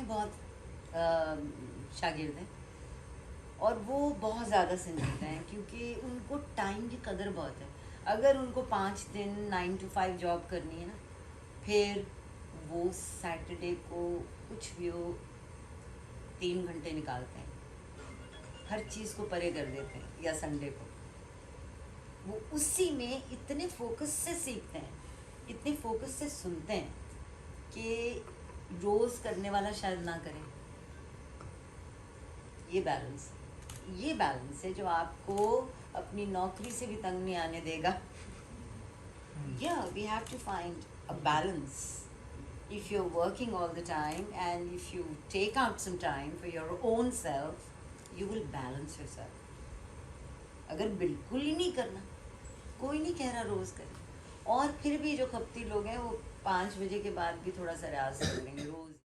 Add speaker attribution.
Speaker 1: में बहुत शागिर्द हैं और वो बहुत ज़्यादा संजीदा हैं क्योंकि उनको टाइम की कदर बहुत है। अगर उनको 5 दिन 9 to 5 जॉब करनी है ना, फिर वो सैटरडे को कुछ भी हो 3 घंटे निकालते हैं, हर चीज़ को परे कर देते हैं, या संडे को वो उसी में इतने फोकस से सीखते हैं, इतने फोकस से सुनते हैं कि रोज़ करने वाला शायद ना करे। ये बैलेंस है जो आपको अपनी नौकरी से भी तंग नहीं आने देगा। Yeah, we have to find a balance. If you're working all the time and if you take out some time for your own self, you will balance yourself. अगर बिल्कुल ही नहीं करना, कोई नहीं कह रहा रोज़ करें, और फिर भी जो खपती लोग हैं वो 5 बजे के बाद भी थोड़ा सा रियाज कर लेंगे रोज़।